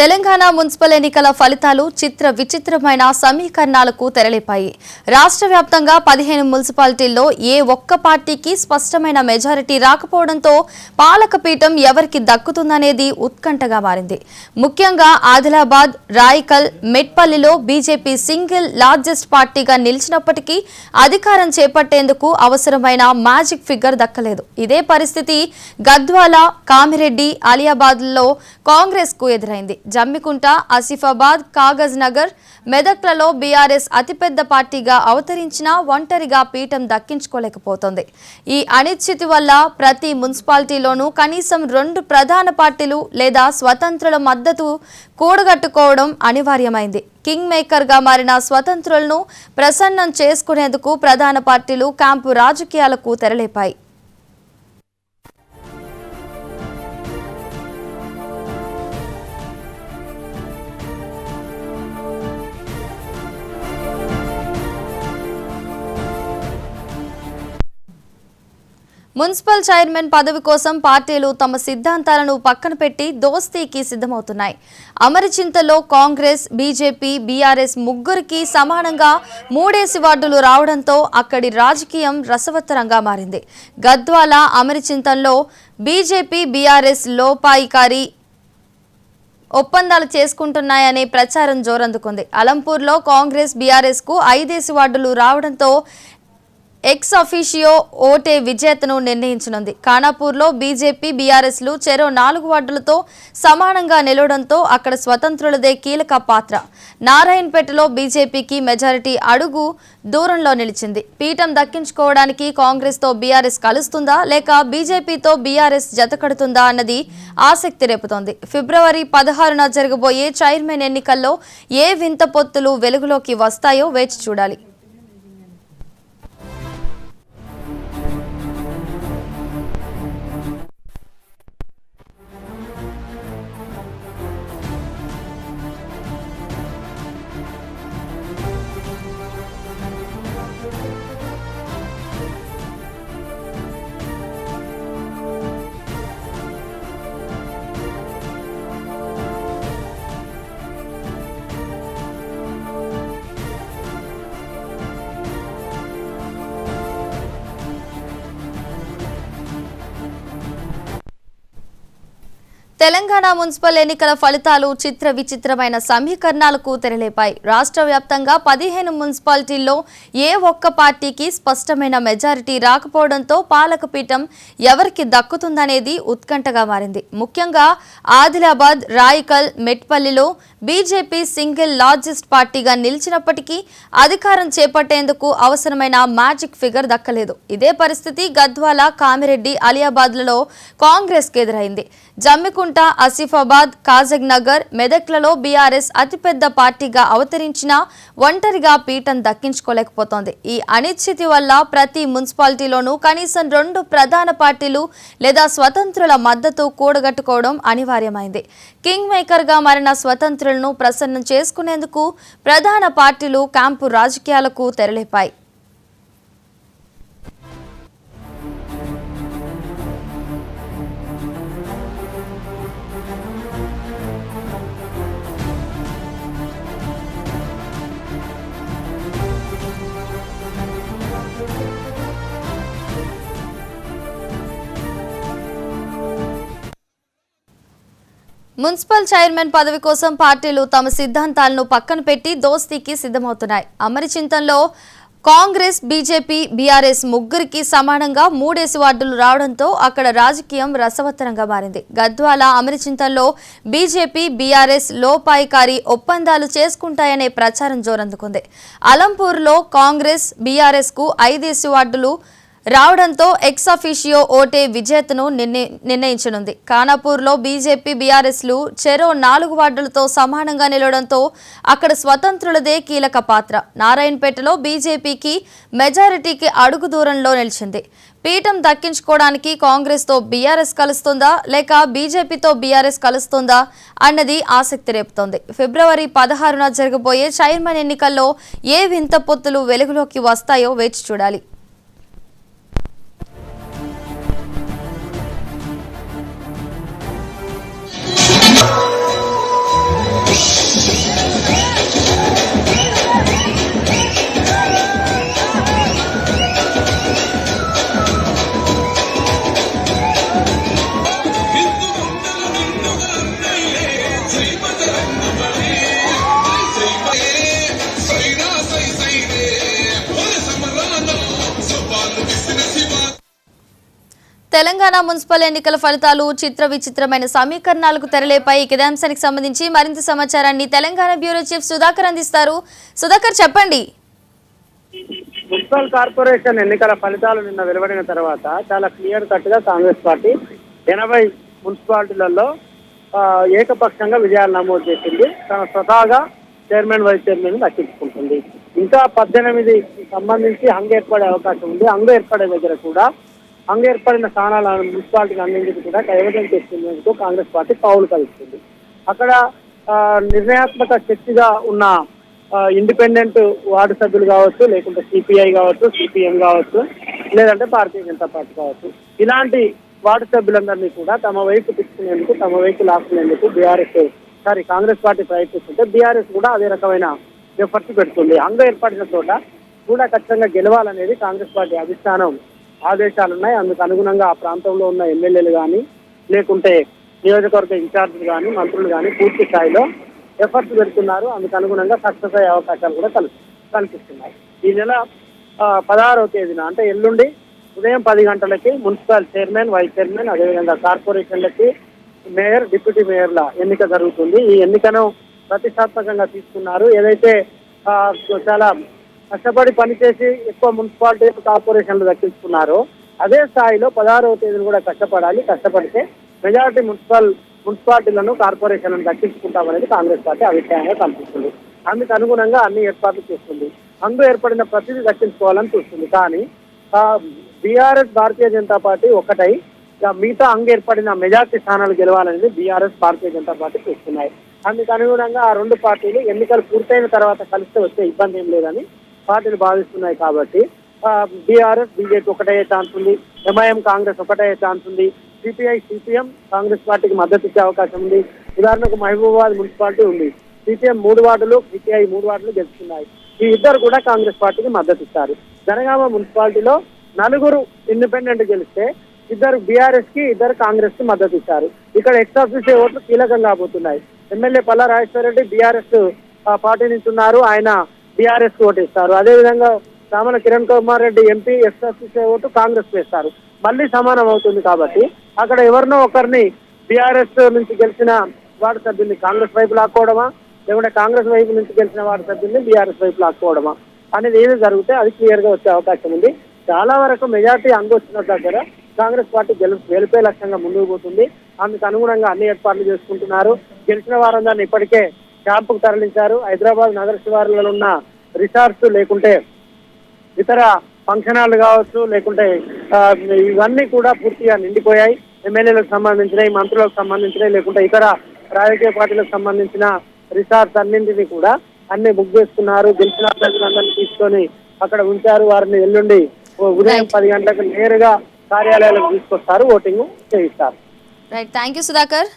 Telangana municipal ఎన్నికల ఫలితాలు చిత్ర విచిత్రమైన సమీకరణాలకు తెరలేపాయి. రాష్ట్ర వ్యాప్తంగా 15 మున్సిపాలిటీల్లో ఏ ఒక్క పార్టీకి స్పష్టమైన మెజారిటీ రాకపోవడంతో పాలకపీఠం ఎవరికి దక్కుతుందనేది ఉత్కంఠగా మారింది. ముఖ్యంగా ఆదిలాబాద్, రాయకల్, మెట్పల్లిలో బీజేపీ సింగిల్ లార్జెస్ట్ పార్టీగా నిలిచినప్పటికీ అధికారం చేపట్టేందుకు అవసరమైన మ్యాజిక్ ఫిగర్ దక్కలేదు. ఇదే పరిస్థితి గద్వాల, కామిరెడ్డి, అలియాబాద్లో కాంగ్రెస్ కు ఎదురైంది. జమ్మికుంట, ఆసిఫాబాద్, కాగజ్ నగర్, మెదక్లలో బీఆర్ఎస్ అతిపెద్ద పార్టీగా అవతరించినా ఒంటరిగా పీఠం దక్కించుకోలేకపోతోంది. ఈ అనిశ్చితి వల్ల ప్రతి మున్సిపాలిటీలోనూ కనీసం 2 ప్రధాన పార్టీలు లేదా స్వతంత్రుల మద్దతు కూడగట్టుకోవడం అనివార్యమైంది. కింగ్ మేకర్గా మారిన స్వతంత్రులను ప్రసన్నం చేసుకునేందుకు ప్రధాన పార్టీలు క్యాంపు రాజకీయాలకు తెరలేపాయి. మున్సిపల్ చైర్మన్ పదవి కోసం పార్టీలు తమ సిద్ధాంతాలను పక్కన పెట్టి దోస్తీకి సిద్ధమవుతున్నాయి. అమరచింతలో కాంగ్రెస్, బీజేపీ, బీఆర్ఎస్ ముగ్గురికి సమానంగా 3 వార్డులు రావడంతో అక్కడి రాజకీయం రసవత్తరంగా మారింది. గద్వాల, అమరచింతల్లో బీజేపీ, బీఆర్ఎస్ లోపాయికారి ఒప్పందాలు చేసుకుంటున్నాయనే ప్రచారం జోరందుకుంది. అలంపూర్లో కాంగ్రెస్, బీఆర్ఎస్ కు 5 వార్డులు రావడంతో ఎక్స్ అఫీషియో ఓటే విజేతను నిర్ణయించనుంది. ఖానాపూర్లో బీజేపీ, బీఆర్ఎస్లు చెరో 4 వార్డులతో సమానంగా నిలవడంతో అక్కడ స్వతంత్రులదే కీలక పాత్ర. నారాయణపేటలో బీజేపీకి మెజారిటీ అడుగు దూరంలో నిలిచింది. పీఠం దక్కించుకోవడానికి కాంగ్రెస్తో బీఆర్ఎస్ కలుస్తుందా లేక బీజేపీతో బీఆర్ఎస్ జతకడుతుందా అన్నది ఆసక్తి రేపుతోంది. ఫిబ్రవరి 16న జరగబోయే చైర్మన్ ఎన్నికల్లో ఏ వింత పొత్తులు వెలుగులోకి వస్తాయో వేచి చూడాలి. తెలంగాణ మున్సిపల్ ఎన్నికల ఫలితాలు చిత్ర విచిత్రమైన సమీకరణాలకు తెరలేపాయి. రాష్ట్ర వ్యాప్తంగా 15 మున్సిపాలిటీల్లో ఏ ఒక్క పార్టీకి స్పష్టమైన మెజారిటీ రాకపోవడంతో పాలకపీఠం ఎవరికి దక్కుతుందనేది ఉత్కంఠగా మారింది. ముఖ్యంగా ఆదిలాబాద్, రాయకల్, మెట్పల్లిలో బీజేపీ సింగిల్ లార్జెస్ట్ పార్టీగా నిలిచినప్పటికీ అధికారం చేపట్టేందుకు అవసరమైన మ్యాజిక్ ఫిగర్ దక్కలేదు. ఇదే పరిస్థితి గద్వాల, కామిరెడ్డి, అలియాబాద్లలో కాంగ్రెస్ కు ఎదురైంది. జమ్మికుంట, ఆసిఫాబాద్, కాగజ్ నగర్, మెదక్లలో బీఆర్ఎస్ అతిపెద్ద పార్టీగా అవతరించినా ఒంటరిగా పీఠం దక్కించుకోలేకపోతోంది. ఈ అనిశ్చితి వల్ల ప్రతి మున్సిపాలిటీలోనూ కనీసం 2 ప్రధాన పార్టీలు లేదా స్వతంత్రుల మద్దతు కూడగట్టుకోవడం అనివార్యమైంది. కింగ్ మేకర్గా మారిన స్వతంత్రులను ప్రసన్నం చేసుకునేందుకు ప్రధాన పార్టీలు క్యాంపు రాజకీయాలకు తెరలేపాయి. మున్సిపల్ చైర్మన్ పదవి కోసం పార్టీలు తమ సిద్ధాంతాలను పక్కన పెట్టి దోస్తీకి సిద్ధమవుతున్నాయి. అమరచింతల్లో కాంగ్రెస్, బీజేపీ, బీఆర్ఎస్ ముగ్గురికి సమానంగా 3 వార్డులు రావడంతో అక్కడ రాజకీయం రసవత్తరంగా మారింది. గద్వాల, అమరచింతల్లో బీజేపీ, బీఆర్ఎస్ లోపాయికారి ఒప్పందాలు చేసుకుంటాయనే ప్రచారం జోరందుకుంది. అలంపూర్లో కాంగ్రెస్, బీఆర్ఎస్ కు 5 వార్డులు రావడంతో ఎక్స్ అఫీషియో ఓటే విజేతను నిర్ణయించనుంది. ఖానాపూర్లో బీజేపీ, బీఆర్ఎస్లు చెరో 4 వార్డులతో సమానంగా నిలవడంతో అక్కడ స్వతంత్రులదే కీలక పాత్ర. నారాయణపేటలో బీజేపీకి మెజారిటీకి అడుగు దూరంలో నిలిచింది. పీఠం దక్కించుకోవడానికి కాంగ్రెస్తో బీఆర్ఎస్ కలుస్తుందా లేక బీజేపీతో బీఆర్ఎస్ కలుస్తుందా అన్నది ఆసక్తి రేపుతోంది. ఫిబ్రవరి 16న జరగబోయే చైర్మన్ ఎన్నికల్లో ఏ వింత పొత్తులు వెలుగులోకి వస్తాయో వేచి చూడాలి. తెలంగాణ మున్సిపల్ ఎన్నికల ఫలితాలు చిత్ర విచిత్రమైన సమీకరణాలకు తెరలేపాయి. ఇదే అంశానికి సంబంధించి మరింత సమాచారాన్ని తెలంగాణ బ్యూరో చీఫ్ సుధాకర్ అందిస్తారు. సుధాకర్, చెప్పండి. మున్సిపల్ కార్పొరేషన్ ఎన్నికల ఫలితాలు నిన్న వెలువడిన తర్వాత చాలా క్లియర్ కట్ గా కాంగ్రెస్ పార్టీ 80 మున్సిపాలిటీలలో ఏకపక్షంగా విజయాలు నమోదు చేసింది. తన స్వతహాగా చైర్మన్ వైస్ చైర్మన్ దక్కించుకుంటుంది. ఇంకా 18 సంబంధించి హంగు ఏర్పడే అవకాశం ఉంది. హంగు ఏర్పడే దగ్గర కూడా హంగు ఏర్పడిన స్థానాల మున్సిపాలిటీకి అన్నింటికి కూడా కైవసం చేసేందుకు కాంగ్రెస్ పార్టీ పావులు కలుస్తుంది. అక్కడ నిర్ణయాత్మక శక్తిగా ఉన్న ఇండిపెండెంట్ వార్డు సభ్యులు కావచ్చు, లేకుంటే సిపిఐ కావచ్చు, సిపిఎం కావచ్చు, లేదంటే భారతీయ జనతా పార్టీ కావచ్చు, ఇలాంటి వార్డు సభ్యులందరినీ కూడా తమ వైపు తీసుకునేందుకు, తమ వైపు లాక్కునేందుకు కాంగ్రెస్ పార్టీ ప్రయత్నిస్తుంటే బీఆర్ఎస్ కూడా అదే రకమైన ఎఫర్ట్స్ పెడుతుంది. హంగు ఏర్పడిన చోట కూడా ఖచ్చితంగా గెలవాలనేది కాంగ్రెస్ పార్టీ అధిష్టానం ఆదేశాలు ఉన్నాయి. అందుకు అనుగుణంగా ఆ ప్రాంతంలో ఉన్న ఎమ్మెల్యేలు కానీ, లేకుంటే నియోజకవర్గ ఇన్ఛార్జీలు కానీ, మంత్రులు కానీ పూర్తి స్థాయిలో ఎఫర్ట్స్ పెడుతున్నారు. అందుకు అనుగుణంగా సక్సెస్ అయ్యే అవకాశాలు కూడా కనిపిస్తున్నాయి. ఈ నెల 16వ తేదీన అంటే ఎల్లుండి ఉదయం 10 గంటలకి మున్సిపల్ చైర్మన్, వైస్ చైర్మన్, అదేవిధంగా కార్పొరేషన్లకి మేయర్, డిప్యూటీ మేయర్ల ఎన్నిక జరుగుతుంది. ఈ ఎన్నికను ప్రతిష్టాత్మకంగా తీసుకున్నారు. ఏదైతే చాలా కష్టపడి పనిచేసి ఎక్కువ మున్సిపాలిటీ కార్పొరేషన్లు దక్కించుకున్నారో అదే స్థాయిలో 16వ తేదీని కూడా కష్టపడితే మెజారిటీ మున్సిపాలిటీలను కార్పొరేషన్లను దక్కించుకుంటామనేది కాంగ్రెస్ పార్టీ అభిప్రాయంగా కనిపిస్తుంది. అందుకు అనుగుణంగా అన్ని ఏర్పాట్లు చేస్తుంది. హంగు ఏర్పడిన ప్రతిదీ దక్కించుకోవాలని చూస్తుంది. కానీ బీఆర్ఎస్, భారతీయ జనతా పార్టీ ఒకటై మిగతా హంగు ఏర్పడిన మెజార్టీ స్థానాలు గెలవాలనేది బీఆర్ఎస్, భారతీయ జనతా పార్టీ చూస్తున్నాయి. అందుకు అనుగుణంగా ఆ రెండు పార్టీలు ఎన్నికలు పూర్తయిన తర్వాత కలిస్తే వచ్చే ఇబ్బంది ఏం లేదని పార్టీలు భావిస్తున్నాయి. కాబట్టి బీఆర్ఎస్, బీజేపీ ఒకటయ్యే ఛాన్స్ ఉంది. ఎంఐఎం, కాంగ్రెస్ ఒకటయ్యే ఛాన్స్ ఉంది. సిపిఐ, సిపిఎం కాంగ్రెస్ పార్టీకి మద్దతు ఇచ్చే అవకాశం ఉంది. ఉదాహరణకు మహబూబాబాద్ మున్సిపాలిటీ ఉంది. సిపిఎం 3 వార్డులు, సిపిఐ 3 వార్డులు గెలుస్తున్నాయి. ఈ ఇద్దరు కూడా కాంగ్రెస్ పార్టీకి మద్దతు ఇస్తారు. జనగామ మున్సిపాలిటీలో 4 ఇండిపెండెంట్ గెలిస్తే 2 బీఆర్ఎస్ కి, 2 కాంగ్రెస్ కి మద్దతు ఇచ్చారు. ఇక్కడ ఎక్స్ఆఫీసీ ఓట్లు కీలకంగా కాబోతున్నాయి. MLA Palla Rajeshwara Reddy BRS party నుంచి ఉన్నారు. ఆయన బీఆర్ఎస్ కి ఓటు ఇస్తారు. అదేవిధంగా సామల కిరణ్ కుమార్ రెడ్డి ఎంపీ ఎక్స్ఆఫీసీ ఓటు కాంగ్రెస్ వేస్తారు. మళ్ళీ సమానం అవుతుంది. కాబట్టి అక్కడ ఎవరినో ఒకరిని బీఆర్ఎస్ నుంచి గెలిచిన వార్డు సభ్యుల్ని కాంగ్రెస్ వైపు లాక్కోవడమా, లేకుంటే కాంగ్రెస్ వైపు నుంచి గెలిచిన వార్డు సభ్యుల్ని బీఆర్ఎస్ వైపు లాక్కోవడమా అనేది ఏది జరిగితే అది క్లియర్ గా వచ్చే అవకాశం ఉంది. చాలా వరకు మెజార్టీ హంగు వచ్చిన దగ్గర కాంగ్రెస్ పార్టీ గెలిపే లక్ష్యంగా ముందుకు పోతుంది. అందుకు అనుగుణంగా అన్ని ఏర్పాట్లు చేసుకుంటున్నారు. గెలిచిన వారందరినీ ఇప్పటికే క్యాంపుకు తరలించారు. హైదరాబాద్ నగర శివారులలో ఉన్న రిసార్ట్స్, లేకుంటే ఇతర ఫంక్షన్ హాల్ కావచ్చు, లేకుంటే ఇవన్నీ కూడా పూర్తిగా నిండిపోయాయి. ఎమ్మెల్యేలకు సంబంధించినవి, మంత్రులకు సంబంధించినవి, లేకుంటే ఇతర రాజకీయ పార్టీలకు సంబంధించిన రిసార్ట్స్ అన్నింటినీ కూడా అన్ని బుక్ చేసుకున్నారు. గెలిచిన అభ్యర్థులందరినీ తీసుకొని అక్కడ ఉంచారు. వారిని ఎల్లుండి ఉదయం 10 గంటలకు నేరుగా కార్యాలయాలకు తీసుకొస్తారు, ఓటింగ్ చేయిస్తారు. Right, thank you Sudhakar.